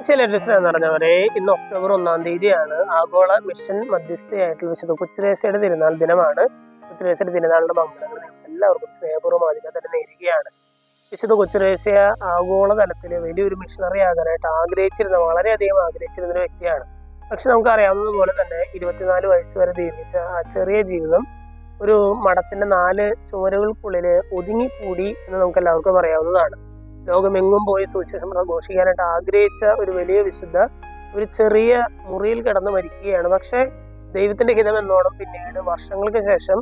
ശിലരചന എന്ന് പറഞ്ഞവരെ ഇന്ന് ഒക്ടോബർ 1-ാം തീയതിയാണ് ആഗോള മിഷൻ മധ്യസ്ഥയായിട്ടുള്ള വിശുദ്ധ കൊച്ചുത്രേസ്യയുടെ തിരുനാൾ ദിനമാണ്. കൊച്ചുത്രേസ്യയുടെ തിരുനാളിന്റെ മംഗളങ്ങൾ എല്ലാവർക്കും സ്നേഹപൂർവ്വം ആദ്യം തന്നെ നേരുകയാണ്. വിശുദ്ധ കൊച്ചുത്രേസ്യ ആഗോള തലത്തിൽ വലിയൊരു മിഷണറി ആകാനായിട്ട് വളരെയധികം ആഗ്രഹിച്ചിരുന്ന ഒരു വ്യക്തിയാണ്. പക്ഷെ നമുക്കറിയാവുന്നതുപോലെ തന്നെ 24 വയസ്സ് വരെ ദീർഘിച്ച ആ ചെറിയ ജീവിതം ഒരു മഠത്തിന്റെ 4 ചുവരുകൾക്കുള്ളിൽ ഒതുങ്ങിക്കൂടി എന്ന് നമുക്ക് എല്ലാവർക്കും അറിയാവുന്നതാണ്. ലോകമെങ്ങും പോയി സുവിശേഷം പ്രഘോഷിക്കാനായിട്ട് ആഗ്രഹിച്ച ഒരു വലിയ വിശുദ്ധ ഒരു ചെറിയ മുറിയിൽ കിടന്ന് മരിക്കുകയാണ്. പക്ഷെ ദൈവത്തിന്റെ ഹിതം എന്നോണം പിന്നീട് വർഷങ്ങൾക്ക് ശേഷം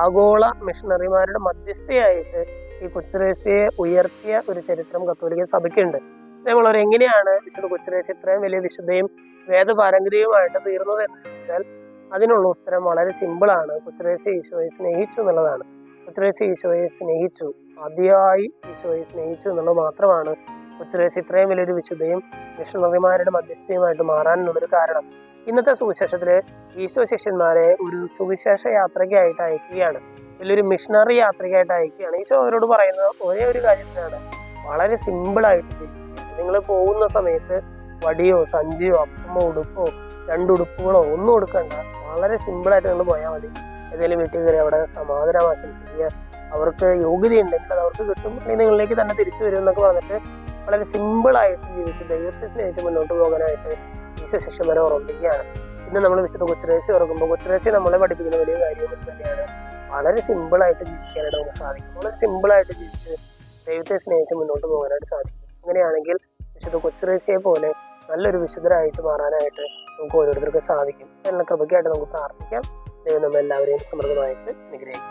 ആഗോള മിഷണറിമാരുടെ മധ്യസ്ഥയായിട്ട് ഈ കൊച്ചുത്രേസ്യയെ ഉയർത്തിയ ഒരു ചരിത്രം കത്തോലിക്ക സഭയ്ക്കുണ്ട്. സ്നേഹമുള്ളവർ, എങ്ങനെയാണ് വിശുദ്ധ കൊച്ചുത്രേസ്യ ഇത്രയും വലിയ വിശുദ്ധയും വേദപാരമ്പര്യവുമായിട്ട് തീർന്നത് എന്ന് ചോദിച്ചാൽ അതിനുള്ള ഉത്തരം വളരെ സിമ്പിളാണ്. കൊച്ചുത്രേസ്യ ഈശോയെ സ്നേഹിച്ചു എന്നുള്ളതാണ്. കൊച്ചുത്രേസ്യ ഈശോയെ സ്നേഹിച്ചു, അതിയായി ഈശോയെ സ്നേഹിച്ചു എന്നുള്ളത് മാത്രമാണ് കൊച്ചുത്രേസ്യ ഇത്രയും വലിയൊരു വിശുദ്ധയും മിഷണറിമാരുടെ മധ്യസ്ഥയുമായിട്ട് മാറാനുള്ളൊരു കാരണം. ഇന്നത്തെ സുവിശേഷത്തില് ഈശോ ശിഷ്യന്മാരെ ഒരു സുവിശേഷ യാത്രയ്ക്കായിട്ട് അയക്കുകയാണ്, വലിയൊരു മിഷണറി യാത്രയ്ക്കായിട്ട് അയക്കുകയാണ്. ഈശോ അവരോട് പറയുന്നത് ഒരേ ഒരു കാര്യത്തിലാണ്, വളരെ സിമ്പിളായിട്ട് ജീവിക്കുക. നിങ്ങൾ പോകുന്ന സമയത്ത് വടിയോ സഞ്ചിയോ അപ്പമോ ഉടുപ്പോ 2 ഉടുപ്പുകളോ ഒന്നും കൊടുക്കണ്ട, വളരെ സിമ്പിളായിട്ട് നിങ്ങൾ പോയാൽ മതി. ഏതെങ്കിലും വീട്ടിൽ കയറി അവിടെ സമാധാനം ആശംസിക്കുക, അവർക്ക് യോഗ്യതയുണ്ടെങ്കിൽ അത് അവർക്ക് കിട്ടും, അല്ലെങ്കിൽ നിങ്ങളിലേക്ക് തന്നെ തിരിച്ചു വരും എന്നൊക്കെ പറഞ്ഞിട്ട് വളരെ സിമ്പിളായിട്ട് ജീവിച്ച് ദൈവത്തെ സ്നേഹിച്ച് മുന്നോട്ട് പോകാനായിട്ട് ഈശോ ശിഷ്യന്മാരെ ഓർമ്മിപ്പിക്കുകയാണ്. ഇന്ന് നമ്മൾ വിശുദ്ധ കൊച്ചുത്രേസ്യ ഓർക്കുമ്പോൾ കൊച്ചുത്രേസ്യ നമ്മളെ പഠിപ്പിക്കുന്ന വലിയ കാര്യം തന്നെയാണ്. വളരെ സിമ്പിളായിട്ട് ജീവിക്കാനായിട്ട് നമുക്ക് സാധിക്കും. വളരെ സിമ്പിളായിട്ട് ജീവിച്ച് ദൈവത്തെ സ്നേഹിച്ച് മുന്നോട്ട് പോകാനായിട്ട് സാധിക്കും. അങ്ങനെയാണെങ്കിൽ വിശുദ്ധ കൊച്ചുത്രേസ്യയെ പോലെ നല്ലൊരു വിശുദ്ധരായിട്ട് മാറാനായിട്ട് നമുക്ക് ഓരോരുത്തർക്കും സാധിക്കും. എന്നുള്ള കൃപയ്ക്കായിട്ട് നമുക്ക് പ്രാർത്ഥിക്കാം. ദൈവം നമ്മെല്ലാവരെയും സമൃദ്ധമായിട്ട് അനുഗ്രഹിക്കും.